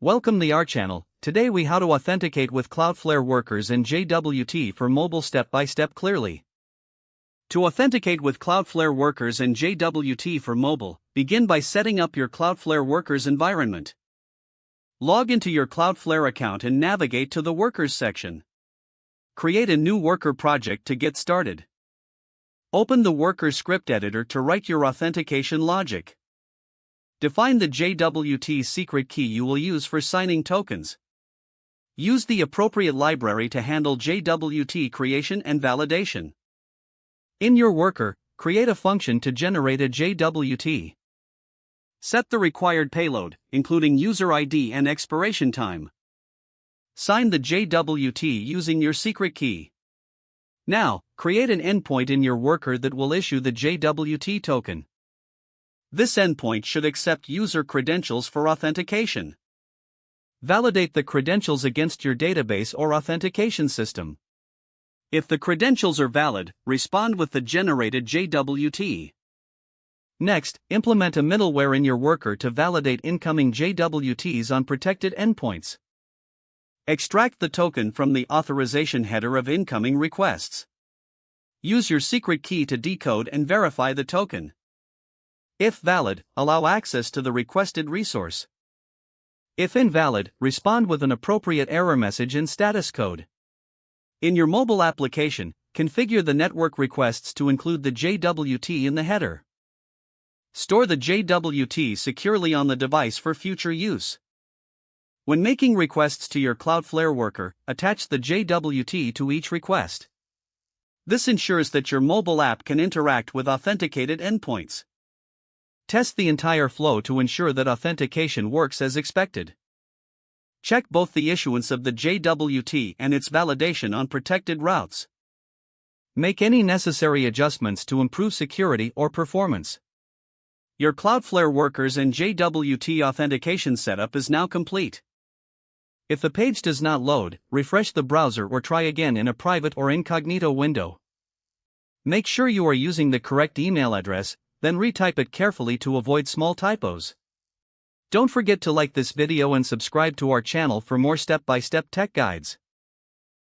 Welcome to our channel. Today we how to authenticate with Cloudflare Workers and JWT for mobile step-by-step clearly. To authenticate with Cloudflare Workers and JWT for mobile, begin by setting up your Cloudflare Workers environment. Log into your Cloudflare account and navigate to the Workers section. Create a new worker project to get started. Open the Workers script editor to write your authentication logic. Define the JWT secret key you will use for signing tokens. Use the appropriate library to handle JWT creation and validation. In your worker, create a function to generate a JWT. Set the required payload, including user ID and expiration time. Sign the JWT using your secret key. Now, create an endpoint in your worker that will issue the JWT token. This endpoint should accept user credentials for authentication. Validate the credentials against your database or authentication system. If the credentials are valid, respond with the generated JWT. Next, implement a middleware in your worker to validate incoming JWTs on protected endpoints. Extract the token from the authorization header of incoming requests. Use your secret key to decode and verify the token. If valid, allow access to the requested resource. If invalid, respond with an appropriate error message and status code. In your mobile application, configure the network requests to include the JWT in the header. Store the JWT securely on the device for future use. When making requests to your Cloudflare worker, attach the JWT to each request. This ensures that your mobile app can interact with authenticated endpoints. Test the entire flow to ensure that authentication works as expected. Check both the issuance of the JWT and its validation on protected routes. Make any necessary adjustments to improve security or performance. Your Cloudflare Workers and JWT authentication setup is now complete. If the page does not load, refresh the browser or try again in a private or incognito window. Make sure you are using the correct email address, then retype it carefully to avoid small typos. Don't forget to like this video and subscribe to our channel for more step-by-step tech guides.